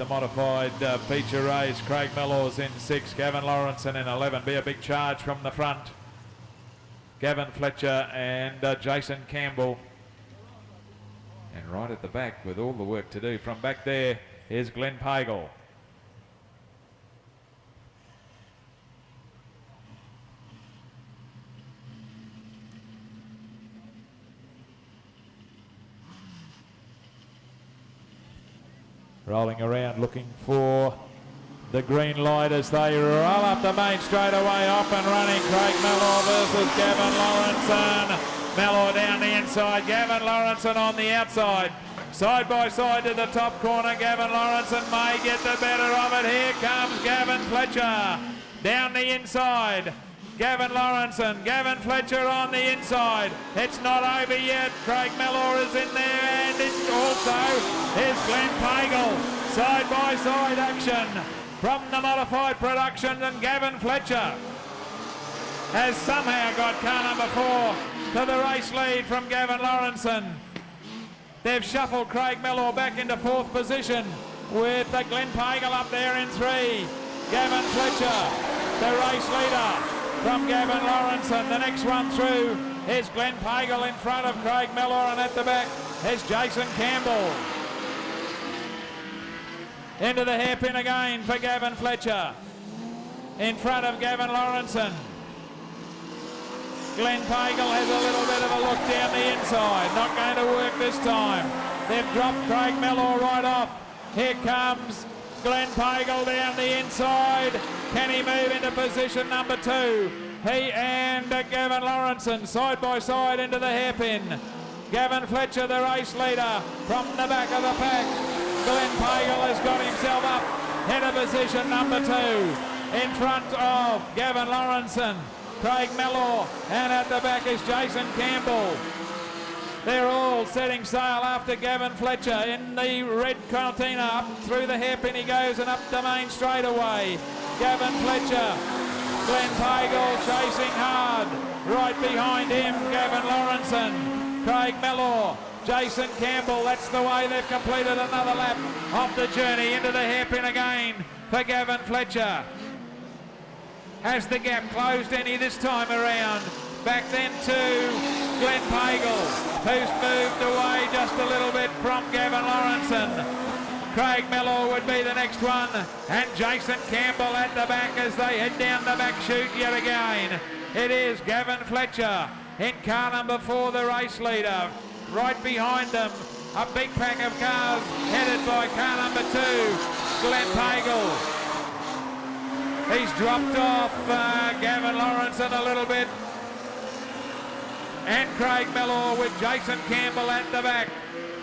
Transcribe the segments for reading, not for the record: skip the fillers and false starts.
the modified feature race. Craig Mellors in 6, Gavin Lawrenson in 11. Be a big charge from the front. Gavin Fletcher and Jason Campbell. And right at the back with all the work to do from back there is Glenn Pagel. Rolling around looking for the green light as they roll up the main straightaway, off and running. Craig Mellor versus Gavin Lawrenson. Mellor down the inside, Gavin Lawrenson on the outside. Side by side to the top corner, Gavin Lawrenson may get the better of it. Here comes Gavin Fletcher down the inside. Gavin Lawrenson, Gavin Fletcher on the inside. It's not over yet. Craig Mellor is in there, and it also is Glenn Pagel. Side by side action from the modified production, and Gavin Fletcher has somehow got car number 4 to the race lead from Gavin Lawrenson. They've shuffled Craig Mellor back into 4th position with Glenn Pagel up there in 3. Gavin Fletcher, the race leader from Gavin Lawrenson. The next one through is Glenn Pagel in front of Craig Mellor, and at the back is Jason Campbell. Into the hairpin again for Gavin Fletcher. In front of Gavin Lawrenson. Glenn Pagel has a little bit of a look down the inside. Not going to work this time. They've dropped Craig Mellor right off. Here comes Glenn Pagel down the inside. Can he move into position number 2? He and Gavin Lawrenson side by side into the hairpin. Gavin Fletcher, the race leader, from the back of the pack. Glenn Pagel has got himself up into position number 2. In front of Gavin Lawrenson, Craig Mellor, and at the back is Jason Campbell. They're all setting sail after Gavin Fletcher in the red Cortina. Up through the hairpin he goes and up the main straightaway. Gavin Fletcher, Glenn Pagel chasing hard. Right behind him, Gavin Lawrenson, Craig Mellor, Jason Campbell. That's the way they've completed another lap of the journey. Into the hairpin again for Gavin Fletcher. Has the gap closed any this time around? Back then to Glenn Pagel, who's moved away just a little bit from Gavin Lawrenson. Craig Mellor would be the next one, and Jason Campbell at the back as they head down the back chute yet again. It is Gavin Fletcher in car number 4, the race leader. Right behind them, a big pack of cars headed by car number 2, Glenn Pagel. He's dropped off Gavin Lawrenson a little bit. And Craig Mellor with Jason Campbell at the back.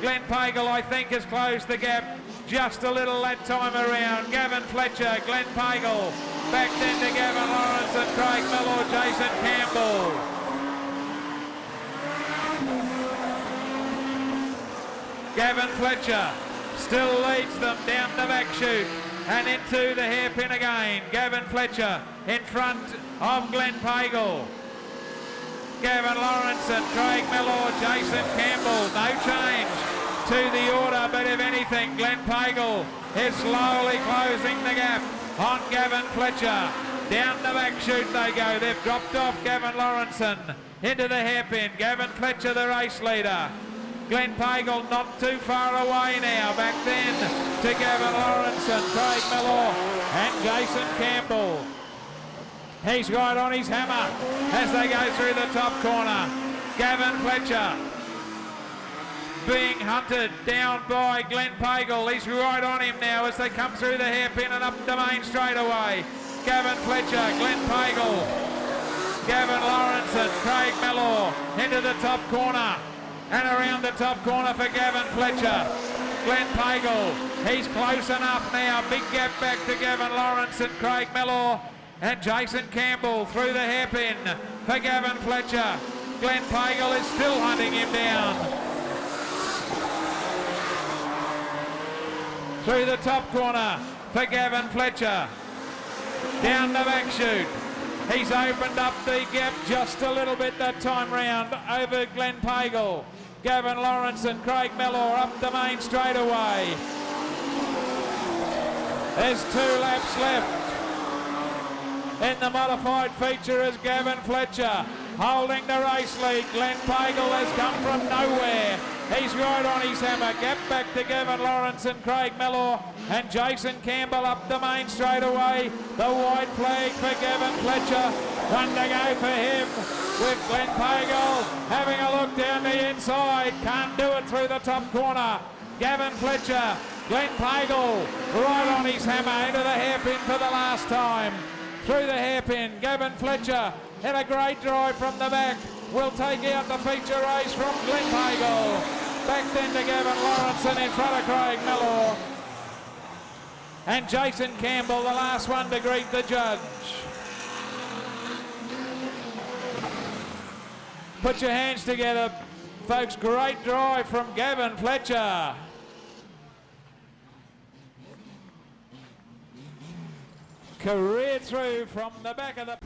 Glenn Pagel, I think, has closed the gap just a little that time around. Gavin Fletcher, Glenn Pagel. Back then to Gavin Lawrenson, Craig Mellor, Jason Campbell. Gavin Fletcher still leads them down the back chute and into the hairpin again. Gavin Fletcher in front of Glenn Pagel. Gavin Lawrenson, Craig Mellor, Jason Campbell. No change to the order, but if anything, Glenn Pagel is slowly closing the gap on Gavin Fletcher. Down the back chute they go. They've dropped off Gavin Lawrenson into the hairpin. Gavin Fletcher, the race leader. Glenn Pagel not too far away now. Back then to Gavin Lawrenson, Craig Mellor and Jason Campbell. He's right on his hammer as they go through the top corner. Gavin Fletcher being hunted down by Glenn Pagel. He's right on him now as they come through the hairpin and up the main straightaway. Gavin Fletcher, Glenn Pagel, Gavin Lawrenson, Craig Mellor into the top corner. And around the top corner for Gavin Fletcher. Glenn Pagel, he's close enough now. Big gap back to Gavin Lawrenson, Craig Mellor and Jason Campbell through the hairpin for Gavin Fletcher. Glenn Pagel is still hunting him down. Through the top corner for Gavin Fletcher. Down the back chute. He's opened up the gap just a little bit that time round over Glenn Pagel. Gavin Lawrenson, Craig Mellor up the main straightaway. There's 2 laps left. In the modified feature is Gavin Fletcher holding the race lead. Glenn Pagel has come from nowhere. He's right on his hammer. Gap back to Gavin Lawrence and Craig Mellor and Jason Campbell up the main straight away. The white flag for Gavin Fletcher. One to go for him with Glenn Pagel having a look down the inside. Can't do it through the top corner. Gavin Fletcher, Glenn Pagel right on his hammer into the hairpin for the last time. Through the hairpin, Gavin Fletcher had a great drive from the back. Will take out the feature race from Glenn Pagel. Back then to Gavin Lawrence and in front of Craig Mellor. And Jason Campbell, the last one to greet the judge. Put your hands together, folks. Great drive from Gavin Fletcher. Career through from the back of the...